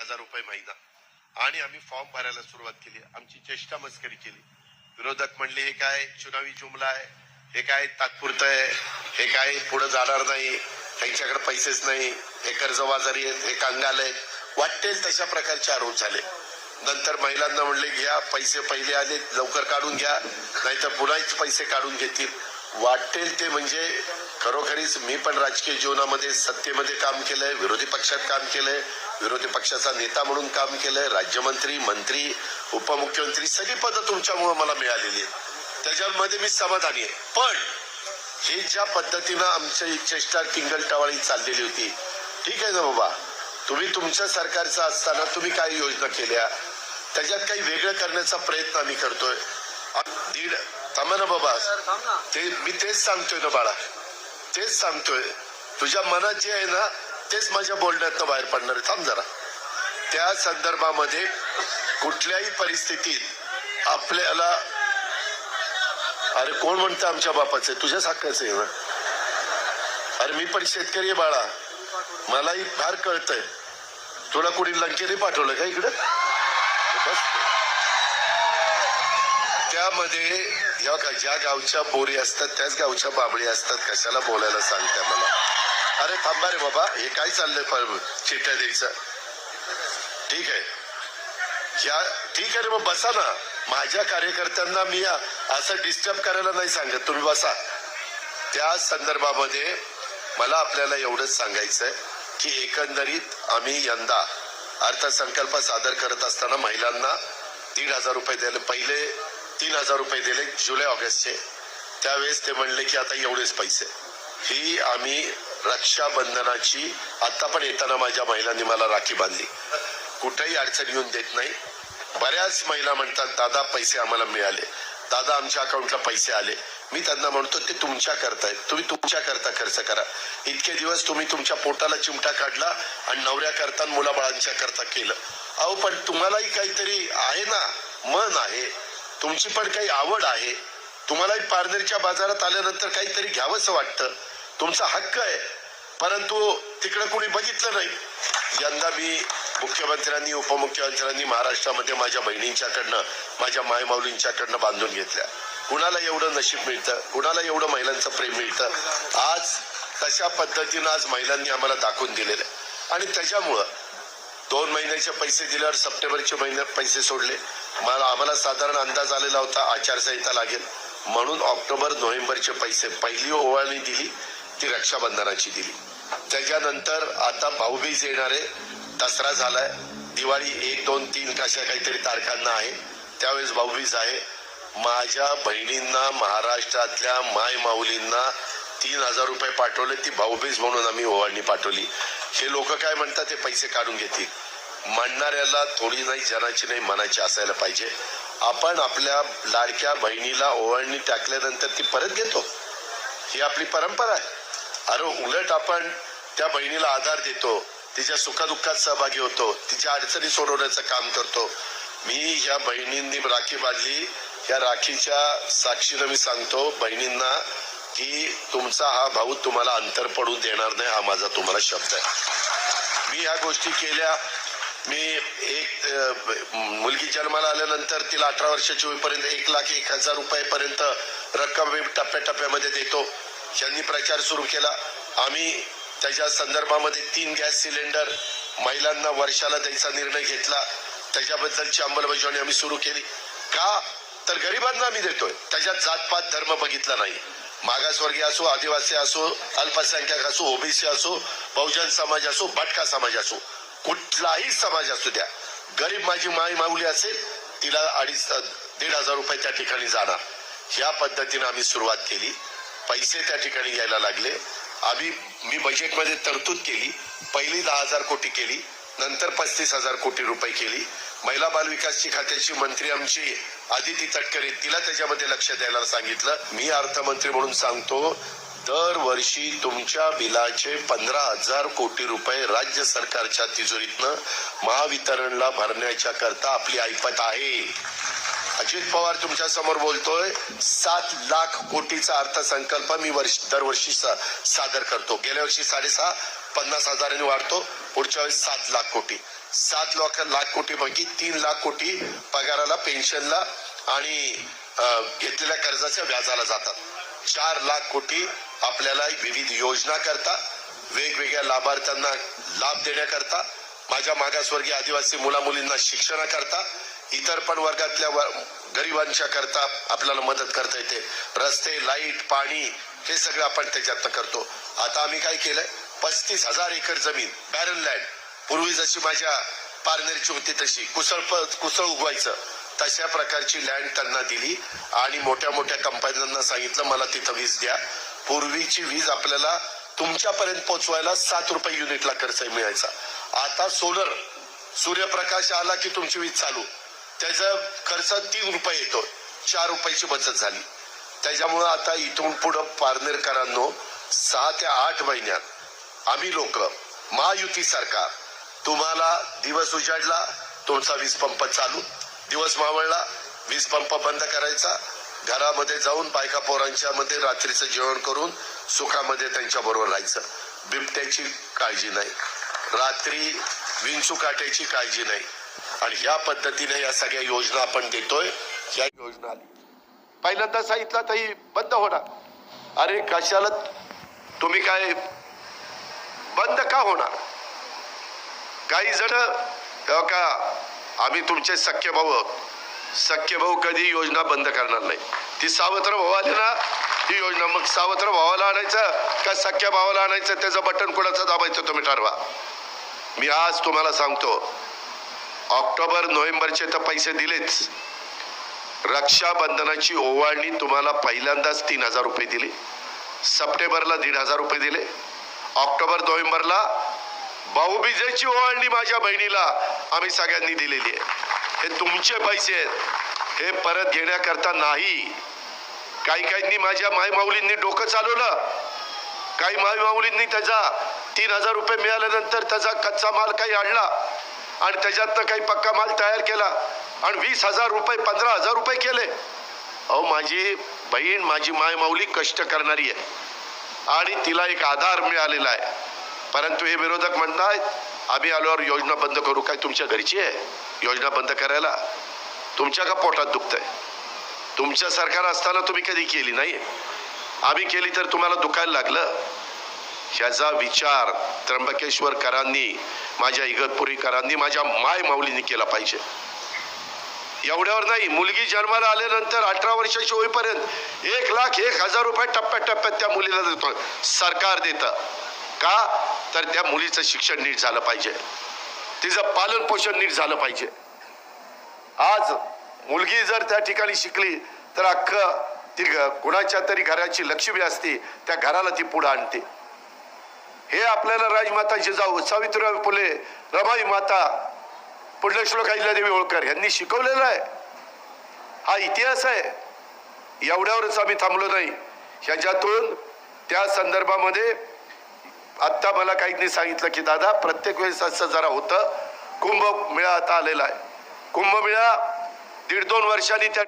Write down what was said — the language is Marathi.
₹1000 महिना आणि आम्ही फॉर्म भरायला सुरुवात केली. आमची चेष्टा मस्करी केली. विरोधक म्हणले हे काय चुनावी जुमला आहे, हे काय तात्पुरतं आहे, हे काय पुढे जाणार नाही, त्यांच्याकडे पैसेच नाही, हे कर्जबाजारी आहेत, हे कांगाल आहेत, वाटेल तशा प्रकारचे आरोप झाले. नंतर महिलांना म्हणले घ्या पैसे, पहिले आले लवकर काढून घ्या, नाहीतर पुन्हाच पैसे काढून घेतील. वाटेल ते म्हणजे खरोखरीच मी पण राजकीय जीवनामध्ये सत्तेमध्ये काम केलंय, विरोधी पक्षात काम केलंय, विरोधी पक्षाचा नेता म्हणून काम केलंय, राज्यमंत्री, मंत्री, उपमुख्यमंत्री सगळी पदं तुमच्यामुळे मला मिळालेली आहेत. त्याच्यामध्ये मी समाधानी आहे. पण हे ज्या पद्धतीनं आमची चेष्टा टिंगलटवाळी चाललेली होती, ठीक आहे ना बाबा, तुम्ही तुमच्या सरकारचं असताना तुम्ही काही योजना केल्या, त्याच्यात काही वेगळं करण्याचा प्रयत्न आम्ही करतोय. थांबा ना बाबा, ते मी तेच सांगतोय ना बाळा, तेच सांगतोय. तुझ्या मनात जे आहे ना तेच माझ्या बोलण्यातनं बाहेर पडणार आहे. थांब जरा. त्या संदर्भामध्ये कुठल्याही परिस्थितीत आपल्याला, अरे कोण म्हणतं आमच्या बापाचं, तुझ्याच हक्काचं आहे ना. अरे मी पण शेतकरी आहे बाळा, मलाही फार कळतंय. तुला कोणी लंकेने पाठवलं का इकडं? बस त्यामध्ये ज्या गावच्या बोरी असतात त्याच गावच्या बाबळी असतात. कशाला बोलायला सांगताय मला? अरे थांबा रे बाबा, हे काय चाललंय चिठ्ठ्या द्यायचं? ठीक आहे, ठीक आहे रे, मग बसा ना. माझ्या कार्यकर्त्यांना मी असं डिस्टर्ब करायला नाही सांगत, तुम्ही बसा. त्या संदर्भामध्ये मला आपल्याला एवढंच सांगायचंय की एकंदरीत आम्ही यंदा अर्थसंकल्प सादर करत असताना महिलांना ₹1,500 दिले. पहिले ₹3,000 दिले जुलै ऑगस्टचे. त्यावेळेस ते म्हणले की आता एवढेच पैसे. ही आम्ही रक्षाबंधनाची, आता पण येताना माझ्या महिलांनी मला राखी बांधली, कुठेही अडचण येऊन देत नाही. बऱ्याच महिला म्हणतात दादा पैसे आम्हाला मिळाले, दादा आमच्या अकाउंटला पैसे आले. मी त्यांना म्हणतो ते तुमच्या करताय, तुम्ही तुमच्या करता खर्च करा. इतके दिवस तुम्ही तुमच्या पोटाला चिमटा काढला आणि नवऱ्या करता मुलाबाळांच्या करता केलं. अहो पण तुम्हालाही काहीतरी आहे ना, मन आहे, तुमची पण काही आवड आहे, तुम्हालाही पारनेरच्या बाजारात आल्यानंतर काहीतरी घ्यावंसं वाटतं, तुमचा हक्क आहे. परंतु तिकडे कोणी बघितलं नाही. यंदा मी मुख्यमंत्र्यांनी, उपमुख्यमंत्र्यांनी महाराष्ट्रामध्ये माझ्या बहिणींच्याकडनं, माझ्या मायमाऊलींच्याकडनं बांधून घेतल्या. कुणाला एवढं नशीब मिळतं, कुणाला एवढं महिलांचं प्रेम मिळतं. आज तशा पद्धतीनं आज महिलांनी आम्हाला दाखवून दिलेलं आहे. आणि त्याच्यामुळं 2 महिन्याचे पैसे दिल्यावर सप्टेंबरचे महिन्यात पैसे सोडले. आम्हाला साधारण अंदाज आलेला होता आचारसंहिता लागेल म्हणून ऑक्टोबर नोव्हेंबरचे पैसे पहिली ओवाळणी दिली ती रक्षाबंधनाची दिली. त्याच्यानंतर आता भाऊबीज येणारे, दसरा झालाय, दिवाळी 1, 2, 3 कशा काहीतरी तारखांना आहे, त्यावेळेस भाऊबीज आहे. माझ्या बहिणींना, महाराष्ट्रातल्या माय माऊलींना ₹3,000 पाठवले. ती भाऊबीज म्हणून आम्ही ओवाळणी पाठवली. हे लोक काय म्हणतात ते पैसे काढून घेतील. म्हणणाऱ्याला थोडी नाही, जनाची नाही, मनाची असायला पाहिजे. आपण आपल्या लाडक्या बहिणीला ओवाळणी टाकल्यानंतर ती परत घेतो, ही आपली परंपरा आहे. अरे उलट आपण त्या बहिणीला आधार देतो, तिच्या सुखदुःखात सहभागी होतो, तिच्या अडचणी सोडवण्याचं काम करतो. मी ह्या बहिणींनी राखी बांधली, या राखीच्या साक्षीनं मी सांगतो बहिणींना की तुमचा हा भाऊ तुम्हाला अंतर पडू देणार नाही, हा माझा तुम्हाला शब्द आहे. मी ह्या गोष्टी केल्या. मी एक मुलगी जन्माला आल्यानंतर तिला 18 वर्षाची होईपर्यंत ₹1,01,000 पर्यंत रक्कम टप्प्याटप्प्यामध्ये देतो. यांनी प्रचार सुरू केला. आम्ही त्याच्या संदर्भामध्ये 3 गॅस सिलेंडर महिलांना वर्षाला द्यायचा निर्णय घेतला. त्याच्याबद्दलची अंमलबजावणी आम्ही सुरू केली. का तर गरिबांना आम्ही देतोय. त्याच्यात जातपात धर्म बघितला नाही. मागासवर्गीय असो, आदिवासी असो, अल्पसंख्याक असो, ओबीसी असो, बहुजन समाज असो, भटका समाज असो, कुठलाही समाज असू द्या, गरीब माझी माई माऊली असेल तिला ₹1,500 त्या ठिकाणी जाणार. ह्या पद्धतीने आम्ही सुरुवात केली. पैसे त्या ठिकाणी यायला लागले. मी बजेटमध्ये तरतूद केली. पहिली 10,000 कोटी केली, नंतर 35,000 कोटी रुपये केली. महिला बाल विकासची खात्याची मंत्री आमची आदिती तटकरे, तिला त्याच्यामध्ये लक्ष द्यायला सांगितलं. मी अर्थमंत्री म्हणून सांगतो, दरवर्षी तुमच्या बिलाचे 15,000 कोटी रुपये राज्य सरकारच्या तिजोरीतनं महावितरणला भरण्याच्या करता आपली ऐपत आहे. अजित पवार तुमच्या समोर बोलतोय, 7 लाख कोटीचा अर्थसंकल्प मी दरवर्षी सादर करतो. गेल्या वर्षी 6.5, 50,000 वाढतो. पुढच्या वेळेस 7 लाख कोटी. 7 लाख कोटीपैकी 3 लाख कोटी पगाराला, पेन्शनला आणि घेतलेल्या कर्जाच्या व्याजाला जातात. 4 लाख कोटी आपल्याला विविध योजना करता, वेगवेगळ्या लाभार्थ्यांना लाभ देण्याकरता, माझ्या मागासवर्गीय आदिवासी मुलामुलींना शिक्षणाकरता, इतर पण वर्गातल्या गरिबांच्या करता आपल्याला मदत करता येते. रस्ते, लाईट, पाणी हे सगळं आपण त्याच्यातनं करतो. आता आम्ही काय केलंय, 35,000 एकर जमीन, बॅरन लँड, पूर्वी जशी माझ्या पारनेरची होती तशी कुसळ उगवायचं तशा प्रकारची लँड त्यांना दिली आणि मोठ्या मोठ्या कंपन्यांना सांगितलं मला तिथं वीज द्या. पूर्वीची वीज आपल्याला तुमच्यापर्यंत पोहोचवायला 7 रुपये युनिटला खर्च मिळायचा. आता सोलर, सूर्यप्रकाश आला की तुमची वीज चालू, त्याचा खर्च 3 रुपये येतो. 4 रुपयाची बचत झाली. त्याच्यामुळं आता इथून पुढं पारनेरकरांनो 6 ते 8 महिन्यात आम्ही लोक, महायुती सरकार, तुम्हाला दिवस उजाडला तुमचा वीज पंप चालू, दिवस मावळला वीज पंप बंद करायचा, घरामध्ये जाऊन बायका पोरांच्या मध्ये रात्रीचं जेवण करून सुखामध्ये त्यांच्या बरोबर राहायचं. बिबट्याची काळजी नाही, रात्री विंचू काट्याची काळजी नाही. आणि ह्या पद्धतीने या सगळ्या योजना आपण देतोय. या योजना पहिल्यांदा सांगितलं तरी बंद होणार. अरे कशाला तुम्ही काय बंद का होणार? काही जण का आम्ही तुमचे सख्खे भाऊ आहोत, सख्खे भाऊ कधी योजना बंद करणार नाही. ती सावत्र भाऊ आली ना ती योजना, मग सावत्र भावाला आणायचं का सख्या भावाला आणायचं, त्याचं बटन कोणाचं दाबायचं तुम्ही ठरवा. मी आज तुम्हाला सांगतो, ऑक्टोबर नोव्हेंबरचे तर पैसे दिलेच. रक्षाबंधनाची ओवाळणी तुम्हाला पहिल्यांदाच 3,000 रुपये दिले, सप्टेंबरला 1,500 रुपये दिले, ऑक्टोबर नोव्हेंबरला भाऊबीजेची ओवाळणी माझ्या बहिणीला आम्ही सगळ्यांनी दिलेली आहे. हे तुमचे पैसे आहेत, हे परत घेण्याकरता नाही. काही माझ्या मायमाऊलींनी डोकं चालवलं, काही मायमाऊलींनी त्याचा 3,000 रुपये मिळाल्यानंतर त्याचा कच्चा माल काही आणला आणि त्याच्यातनं काही पक्का माल तयार केला आणि 20,000 रुपये 15,000 रुपये केले. अहो माझी बहीण, माझी मायमाऊली कष्ट करणारी आहे आणि तिला एक आधार मिळालेला आहे. परंतु हे विरोधक म्हणतात आम्ही आल्यावर योजना बंद करू. काय तुमच्या घरची आहे योजना बंद करायला? तुमच्या का पोटात दुखतंय? तुमचं सरकार असताना तुम्ही कधी केली नाही, आम्ही केली तर तुम्हाला दुखायला लागलं. ह्याचा विचार त्र्यंबकेश्वरकरांनी, माझ्या इगतपुरीकरांनी, माझ्या माय माऊलींनी केला पाहिजे. एवढ्यावर नाही, मुलगी जन्माला आल्यानंतर 18 वर्षाची होईपर्यंत 1,01,000 रुपये टप्प्याटप्प्यात त्या मुलीला देतो सरकार देतं. का तर त्या मुलीचं शिक्षण नीट झालं पाहिजे, तिचं पालन पोषण नीट झालं पाहिजे. आज मुलगी जर त्या ठिकाणी शिकली तर अख्खं ती कुणाच्या तरी घराची लक्ष्मी असते, त्या घराला ती पुढे आणते. हे आपल्याला राजमाता जिजाऊ, सावित्रीबाई फुले, रमाई माता, पुण्यश्लोक अहिल्यादेवी होळकर यांनी शिकवलेलं आहे. हा इतिहास आहे. एवढ्यावरच आम्ही थांबलो नाही. ह्याच्यातून त्या संदर्भामध्ये आत्ता मला काहींनी सांगितलं की दादा प्रत्येक वेळेस असं जरा होतं. कुंभमेळा आता आलेला आहे. कुंभमेळा 1.5-2 वर्षांनी त्या